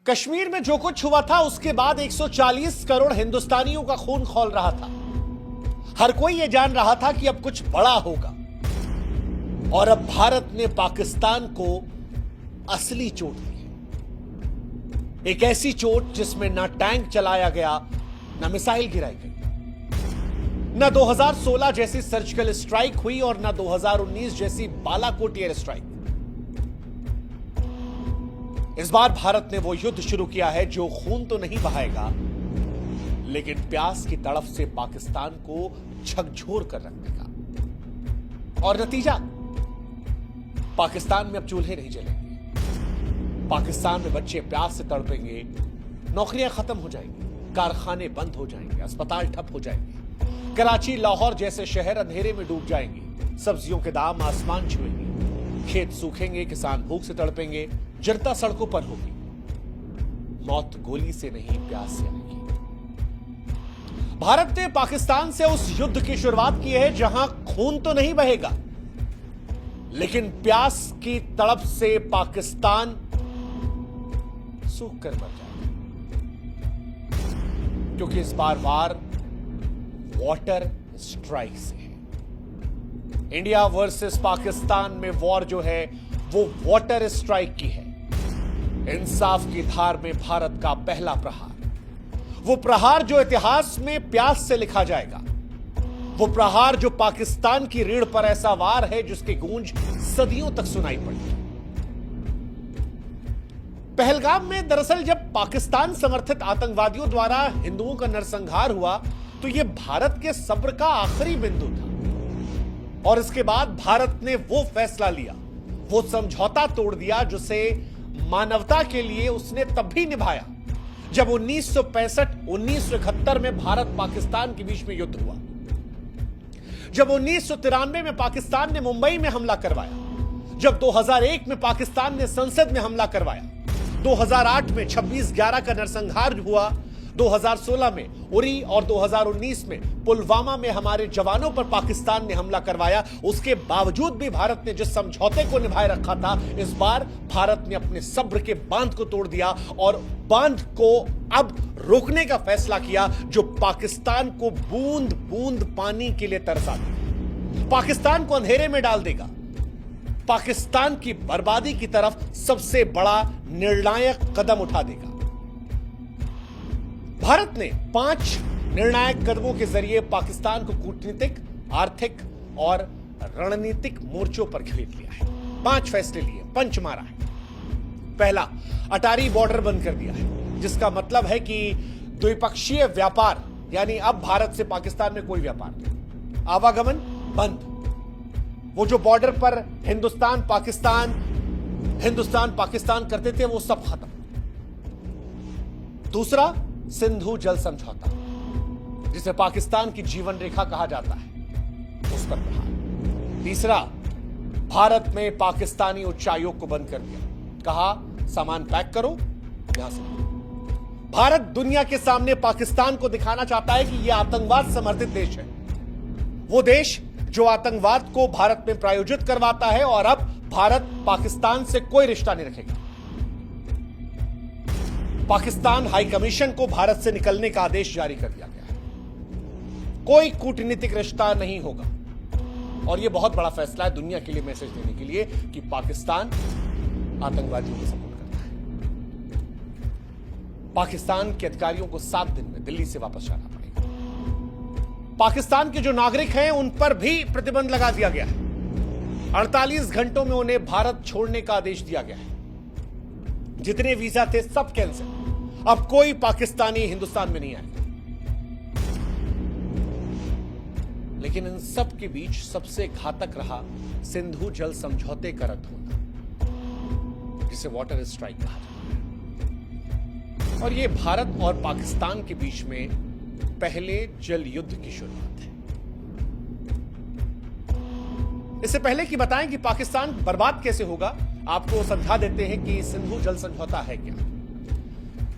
कश्मीर में जो कुछ हुआ था उसके बाद 140 करोड़ हिंदुस्तानियों का खून खौल रहा था। हर कोई यह जान रहा था कि अब कुछ बड़ा होगा और अब भारत ने पाकिस्तान को असली चोट दी है। एक ऐसी चोट जिसमें ना टैंक चलाया गया, ना मिसाइल गिराई गई, ना 2016 जैसी सर्जिकल स्ट्राइक हुई और ना 2019 जैसी बालाकोट एयर स्ट्राइक। इस बार भारत ने वो युद्ध शुरू किया है जो खून तो नहीं बहाएगा, लेकिन प्यास की तड़फ से पाकिस्तान को झकझोर कर रख देगा। और नतीजा, पाकिस्तान में अब चूल्हे नहीं जलेंगे, पाकिस्तान में बच्चे प्यास से तड़पेंगे, नौकरियां खत्म हो जाएंगी, कारखाने बंद हो जाएंगे, अस्पताल ठप हो जाएंगे, कराची लाहौर जैसे शहर अंधेरे में डूब जाएंगे, सब्जियों के दाम आसमान छुएंगे, खेत सूखेंगे, किसान भूख से तड़पेंगे, जनता सड़कों पर होगी। मौत गोली से नहीं, प्यास से आएगी। भारत ने पाकिस्तान से उस युद्ध की शुरुआत की है जहां खून तो नहीं बहेगा, लेकिन प्यास की तड़प से पाकिस्तान सूख कर मर जाएगा, क्योंकि इस बार वार वाटर स्ट्राइक से है। इंडिया वर्सेस पाकिस्तान में वॉर जो है वो वाटर स्ट्राइक की है। इंसाफ की धार में भारत का पहला प्रहार, वो प्रहार जो इतिहास में प्यास से लिखा जाएगा, वो प्रहार जो पाकिस्तान की रीढ़ पर ऐसा वार है जिसकी गूंज सदियों तक सुनाई पड़ी। पहलगाम में दरअसल जब पाकिस्तान समर्थित आतंकवादियों द्वारा हिंदुओं का नरसंहार हुआ तो यह भारत के सब्र का आखिरी बिंदु था। और इसके बाद भारत ने वो फैसला लिया, वो समझौता तोड़ दिया जिसे मानवता के लिए उसने तब भी निभाया जब 1965-1971 में भारत पाकिस्तान के बीच में युद्ध हुआ, जब 1993 में पाकिस्तान ने मुंबई में हमला करवाया, जब 2001 में पाकिस्तान ने संसद में हमला करवाया, 2008 में 26/11 का नरसंहार हुआ, 2016 में उरी और 2019 में पुलवामा में हमारे जवानों पर पाकिस्तान ने हमला करवाया। उसके बावजूद भी भारत ने जिस समझौते को निभाए रखा था, इस बार भारत ने अपने सब्र के बांध को तोड़ दिया और बांध को अब रोकने का फैसला किया जो पाकिस्तान को बूंद बूंद पानी के लिए तरसा देगा, पाकिस्तान को अंधेरे में डाल देगा, पाकिस्तान की बर्बादी की तरफ सबसे बड़ा निर्णायक कदम उठा देगा। भारत ने 5 निर्णायक कदमों के जरिए पाकिस्तान को कूटनीतिक, आर्थिक और रणनीतिक मोर्चों पर घेर लिया है। 5 फैसले लिए, पंच मारा है। पहला, अटारी बॉर्डर बंद कर दिया है, जिसका मतलब है कि द्विपक्षीय व्यापार, यानी अब भारत से पाकिस्तान में कोई व्यापार नहीं, आवागमन बंद। वो जो बॉर्डर पर हिंदुस्तान पाकिस्तान करते थे वो सब खत्म। दूसरा, सिंधु जल समझौता, जिसे पाकिस्तान की जीवन रेखा कहा जाता है, उस पर प्रहार। तीसरा, भारत में पाकिस्तानी उच्चायोग को बंद कर दिया, कहा सामान पैक करो यहां से। भारत दुनिया के सामने पाकिस्तान को दिखाना चाहता है कि यह आतंकवाद समर्थित देश है, वो देश जो आतंकवाद को भारत में प्रायोजित करवाता है, और अब भारत पाकिस्तान से कोई रिश्ता नहीं रखेगा। पाकिस्तान हाई कमीशन को भारत से निकलने का आदेश जारी कर दिया गया है, कोई कूटनीतिक रिश्ता नहीं होगा। और यह बहुत बड़ा फैसला है दुनिया के लिए मैसेज देने के लिए कि पाकिस्तान आतंकवादियों को सपोर्ट करता है। पाकिस्तान के अधिकारियों को 7 दिन में दिल्ली से वापस जाना पड़ेगा। पाकिस्तान के जो नागरिक हैं उन पर भी प्रतिबंध लगा दिया गया है। 48 घंटों में उन्हें भारत छोड़ने का आदेश दिया गया है। जितने वीजा थे सब कैंसिल, अब कोई पाकिस्तानी हिंदुस्तान में नहीं आएगा। लेकिन इन सब के बीच सबसे घातक रहा सिंधु जल समझौते का रद्द होना, जिसे वाटर स्ट्राइक कहा जाता है। और यह भारत और पाकिस्तान के बीच में पहले जल युद्ध की शुरुआत है। इससे पहले कि बताएं कि पाकिस्तान बर्बाद कैसे होगा, आपको समझा देते हैं कि सिंधु जल समझौता है क्या।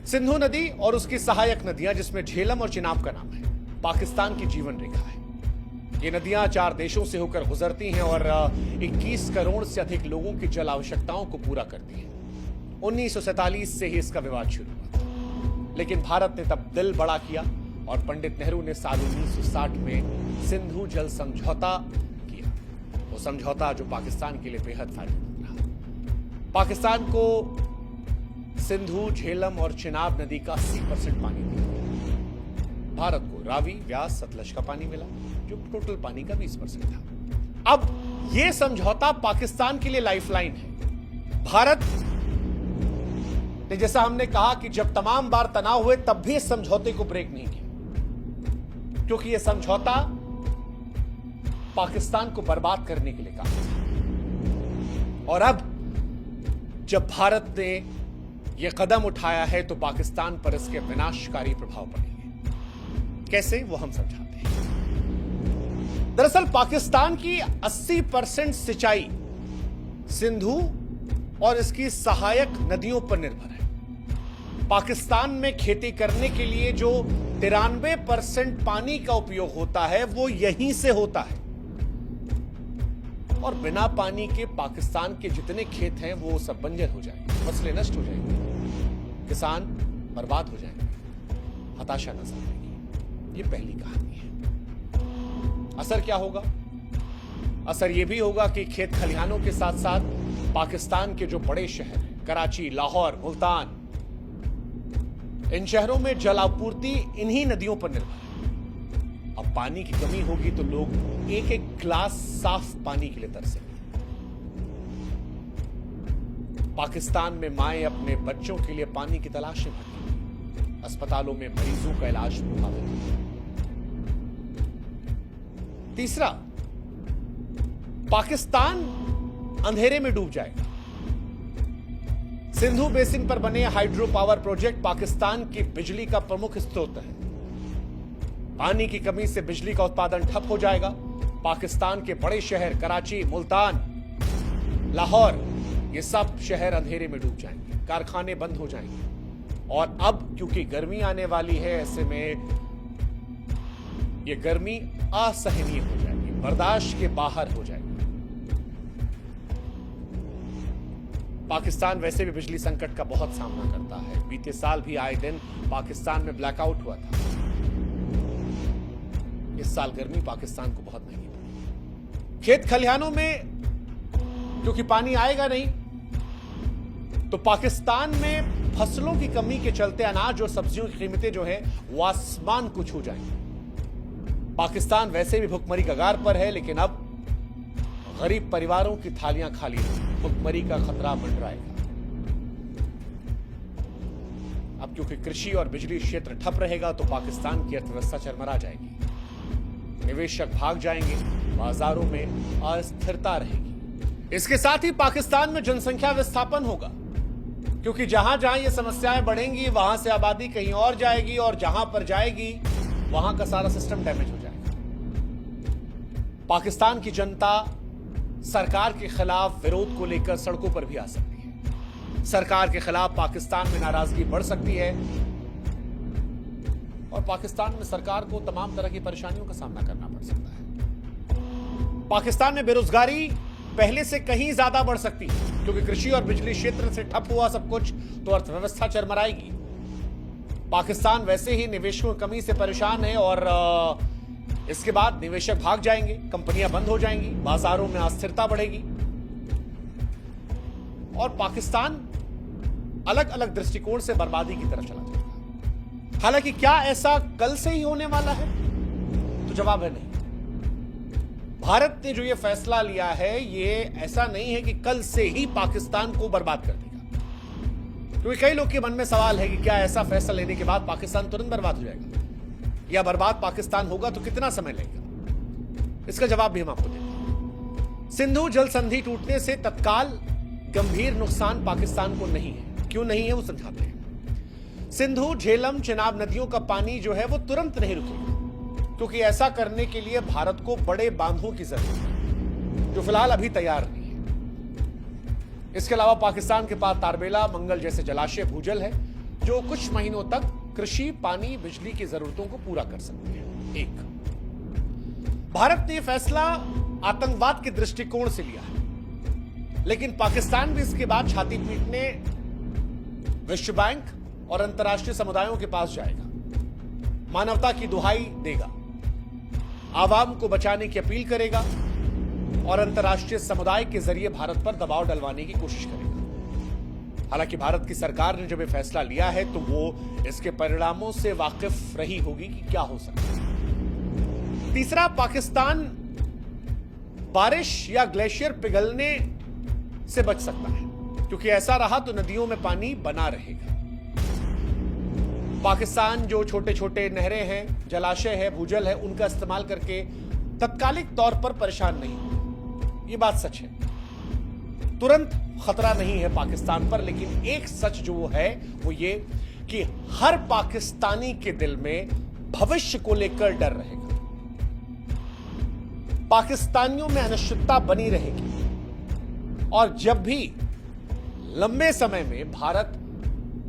सिंधु नदी और उसकी सहायक नदियां, जिसमें झेलम और चिनाब का नाम है, पाकिस्तान की जीवन रेखा है। ये नदियां 4 देशों से होकर गुजरती हैं और 21 करोड़ से अधिक लोगों की जल आवश्यकताओं को पूरा करती हैं। 1947 से ही इसका विवाद शुरू हुआ था, लेकिन भारत ने तब दिल बड़ा किया और पंडित नेहरू ने साल 1960 में सिंधु जल समझौता किया। वो समझौता जो पाकिस्तान के लिए बेहद फायदेमंद रहा। पाकिस्तान को सिंधु, झेलम और चिनाब नदी का 80% पानी दिया। भारत को रावी, व्यास, सतलज का पानी मिला, जो टोटल पानी का 20% था। अब यह समझौता पाकिस्तान के लिए लाइफलाइन है। भारत ने, जैसा हमने कहा कि जब तमाम बार तनाव हुए तब भी इस समझौते को ब्रेक नहीं किया, क्योंकि यह समझौता पाकिस्तान को बर्बाद करने के लिए कहा था। और अब जब भारत ने यह कदम उठाया है तो पाकिस्तान पर इसके विनाशकारी प्रभाव पड़ेंगे। कैसे, वो हम समझाते हैं। दरअसल पाकिस्तान की 80% सिंचाई सिंधु और इसकी सहायक नदियों पर निर्भर है। पाकिस्तान में खेती करने के लिए जो 93% पानी का उपयोग होता है वो यहीं से होता है। और बिना पानी के पाकिस्तान के जितने खेत हैं वो सब बंजर हो जाएंगे, फसलें नष्ट हो जाएंगी, किसान बर्बाद हो जाएंगे, हताशा नजर आएगी। ये पहली कहानी है। असर क्या होगा? असर यह भी होगा कि खेत खलिहानों के साथ साथ पाकिस्तान के जो बड़े शहर हैं, कराची, लाहौर, मुल्तान, इन शहरों में जल आपूर्ति इन्हीं नदियों पर निर्भर है। अब पानी की कमी होगी तो लोग एक एक गिलास साफ पानी के लिए तरसेंगे। पाकिस्तान में माएं अपने बच्चों के लिए पानी की तलाश में भटकेंगी। अस्पतालों में मरीजों का इलाज प्रभावित होगा। तीसरा, पाकिस्तान अंधेरे में डूब जाएगा। सिंधु बेसिन पर बने हाइड्रो पावर प्रोजेक्ट पाकिस्तान की बिजली का प्रमुख स्रोत है। पानी की कमी से बिजली का उत्पादन ठप हो जाएगा। पाकिस्तान के बड़े शहर कराची, मुल्तान, लाहौर, ये सब शहर अंधेरे में डूब जाएंगे, कारखाने बंद हो जाएंगे। और अब क्योंकि गर्मी आने वाली है, ऐसे में ये गर्मी असहनीय हो जाएगी, बर्दाश्त के बाहर हो जाएगी। पाकिस्तान वैसे भी बिजली संकट का बहुत सामना करता है। बीते साल भी आए दिन पाकिस्तान में ब्लैकआउट हुआ था। इस साल गर्मी पाकिस्तान को बहुत महंगी पड़ी। खेत खलिहानों में क्योंकि पानी आएगा नहीं, तो पाकिस्तान में फसलों की कमी के चलते अनाज और सब्जियों की कीमतें जो है वो आसमान को छू जाएंगी। पाकिस्तान वैसे भी भुखमरी कगार पर है, लेकिन अब गरीब परिवारों की थालियां खाली रहेंगी, भुखमरी का खतरा मंडराएगा। अब क्योंकि कृषि और बिजली क्षेत्र ठप रहेगा तो पाकिस्तान की अर्थव्यवस्था चरमरा जाएगी, निवेशक भाग जाएंगे, बाजारों में अस्थिरता रहेगी। इसके साथ ही पाकिस्तान में जनसंख्या विस्थापन होगा, क्योंकि जहां जहां ये समस्याएं बढ़ेंगी वहां से आबादी कहीं और जाएगी, और जहां पर जाएगी वहां का सारा सिस्टम डैमेज हो जाएगा। पाकिस्तान की जनता सरकार के खिलाफ विरोध को लेकर सड़कों पर भी आ सकती है। सरकार के खिलाफ पाकिस्तान में नाराजगी बढ़ सकती है और पाकिस्तान में सरकार को तमाम तरह की परेशानियों का सामना करना पड़ सकता है। पाकिस्तान में बेरोजगारी पहले से कहीं ज्यादा बढ़ सकती है, क्योंकि कृषि और बिजली क्षेत्र से ठप हुआ सब कुछ तो अर्थव्यवस्था चरमराएगी। पाकिस्तान वैसे ही निवेशकों की कमी से परेशान है और इसके बाद निवेशक भाग जाएंगे, कंपनियां बंद हो जाएंगी, बाजारों में अस्थिरता बढ़ेगी और पाकिस्तान अलग अलग दृष्टिकोण से बर्बादी की तरफ चला जाएगा। हालांकि क्या ऐसा कल से ही होने वाला है? तो जवाब है नहीं। भारत ने जो यह फैसला लिया है, यह ऐसा नहीं है कि कल से ही पाकिस्तान को बर्बाद कर देगा, क्योंकि कई लोग के मन में सवाल है कि क्या ऐसा फैसला लेने के बाद पाकिस्तान तुरंत बर्बाद हो जाएगा, या बर्बाद पाकिस्तान होगा तो कितना समय लगेगा? इसका जवाब भी हम आपको देते हैं। सिंधु जल संधि टूटने से तत्काल गंभीर नुकसान पाकिस्तान को नहीं है। क्यों नहीं है वो समझाते हैं। सिंधु, झेलम, चिनाब नदियों का पानी जो है वो तुरंत नहीं रुकेगा, क्योंकि ऐसा करने के लिए भारत को बड़े बांधों की जरूरत है, जो फिलहाल अभी तैयार नहीं है। इसके अलावा पाकिस्तान के पास तारबेला, मंगल जैसे जलाशय भूजल है, जो कुछ महीनों तक कृषि, पानी, बिजली की जरूरतों को पूरा कर सकते हैं। एक, भारत ने फैसला आतंकवाद के दृष्टिकोण से लिया है, लेकिन पाकिस्तान भी इसके बाद छाती पीटने विश्व बैंक और अंतर्राष्ट्रीय समुदायों के पास जाएगा, मानवता की दुहाई देगा, आवाम को बचाने की अपील करेगा और अंतर्राष्ट्रीय समुदाय के जरिए भारत पर दबाव डलवाने की कोशिश करेगा। हालांकि भारत की सरकार ने जब यह फैसला लिया है तो वो इसके परिणामों से वाकिफ रही होगी कि क्या हो सकता है। तीसरा, पाकिस्तान बारिश या ग्लेशियर पिघलने से बच सकता है, क्योंकि ऐसा रहा तो नदियों में पानी बना रहेगा। पाकिस्तान जो छोटे छोटे नहरें हैं, जलाशय है, भूजल है, उनका इस्तेमाल करके तत्कालिक तौर पर परेशान नहीं होगा। ये बात सच है, तुरंत खतरा नहीं है पाकिस्तान पर। लेकिन एक सच जो है वो ये कि हर पाकिस्तानी के दिल में भविष्य को लेकर डर रहेगा, पाकिस्तानियों में अनिश्चितता बनी रहेगी। और जब भी लंबे समय में भारत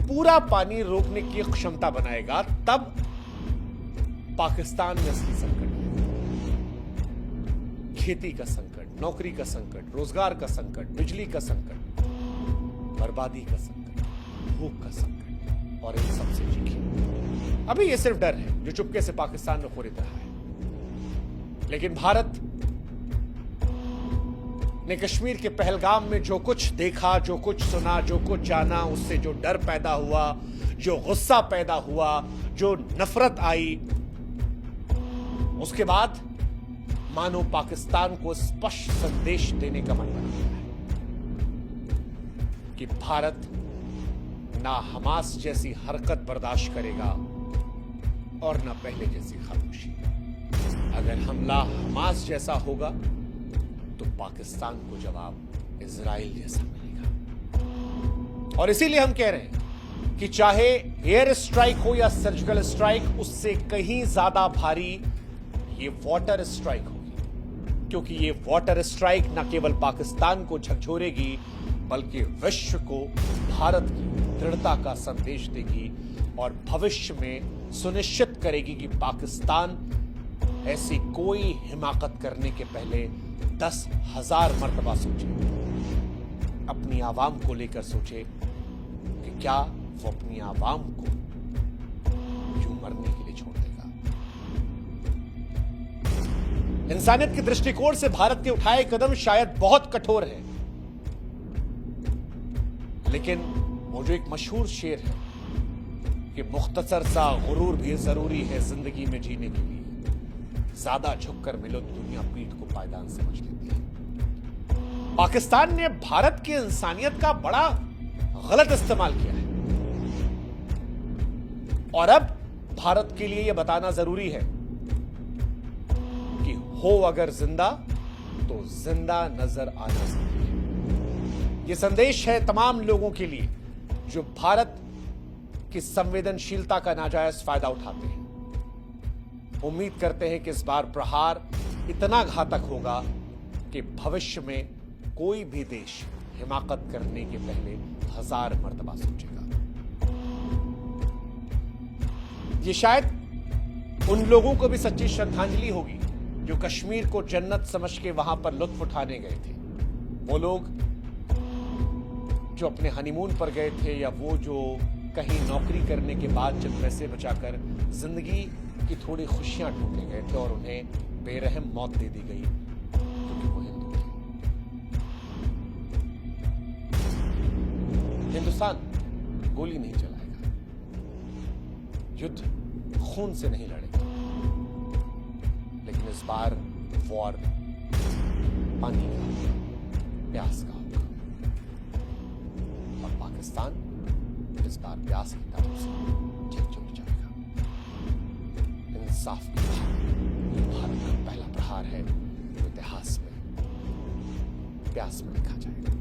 पूरा पानी रोकने की क्षमता बनाएगा, तब पाकिस्तान में असली संकट है। खेती का संकट, नौकरी का संकट, रोजगार का संकट, बिजली का संकट, बर्बादी का संकट, भूख का संकट, और इन सबसे चीखें। अभी यह सिर्फ डर है जो चुपके से पाकिस्तान में खरीद रहा है। लेकिन भारत ने कश्मीर के पहलगाम में जो कुछ देखा, जो कुछ सुना, जो कुछ जाना, उससे जो डर पैदा हुआ, जो गुस्सा पैदा हुआ, जो नफरत आई, उसके बाद मानो पाकिस्तान को स्पष्ट संदेश देने का मन बना है कि भारत ना हमास जैसी हरकत बर्दाश्त करेगा और ना पहले जैसी खामोशी। अगर हमला हमास जैसा होगा तो पाकिस्तान को जवाब इजराइल जैसा मिलेगा। और इसीलिए हम कह रहे हैं कि चाहे एयर स्ट्राइक हो या सर्जिकल स्ट्राइक, उससे कहीं ज्यादा भारी ये वाटर स्ट्राइक होगी, क्योंकि ये वाटर स्ट्राइक न केवल पाकिस्तान को झकझोरेगी बल्कि विश्व को भारत की दृढ़ता का संदेश देगी और भविष्य में सुनिश्चित करेगी कि पाकिस्तान ऐसी कोई हिमाकत करने के पहले 10,000 मर्तबा सोचे, अपनी आवाम को लेकर सोचे कि क्या वो अपनी आवाम को यूं मरने के लिए छोड़ देगा। इंसानियत के दृष्टिकोण से भारत के उठाए कदम शायद बहुत कठोर है, लेकिन वो जो एक मशहूर शेर है कि मुख्तसर सा गुरूर भी जरूरी है जिंदगी में जीने के लिए, ज्यादा झुककर मिलो तो दुनिया पीठ को पायदान समझ लेती है। पाकिस्तान ने भारत की इंसानियत का बड़ा गलत इस्तेमाल किया है और अब भारत के लिए यह बताना जरूरी है कि हो अगर जिंदा तो जिंदा नजर आना जरूरी है। यह संदेश है तमाम लोगों के लिए जो भारत की संवेदनशीलता का नाजायज फायदा उठाते हैं। उम्मीद करते हैं कि इस बार प्रहार इतना घातक होगा कि भविष्य में कोई भी देश हिमाकत करने के पहले 1000 मर्तबा सोचेगा। ये शायद उन लोगों को भी सच्ची श्रद्धांजलि होगी जो कश्मीर को जन्नत समझ के वहां पर लुत्फ उठाने गए थे। वो लोग जो अपने हनीमून पर गए थे या वो जो कहीं नौकरी करने के बाद जब पैसे बचाकर जिंदगी की थोड़ी खुशियां ढूंढने गए थे और उन्हें बेरहम मौत दे दी गई क्योंकि वो हिंदू थे। हिंदुस्तान गोली नहीं चलाएगा, युद्ध खून से नहीं लड़ेगा, लेकिन इस बार वॉर पानी का होगा, प्यास का होगा और पाकिस्तान इस बार प्यास की तरफ से झकझोर जाएगा। इंसाफ की भारत का पहला प्रहार है जो इतिहास में प्यास में लिखा जाएगा।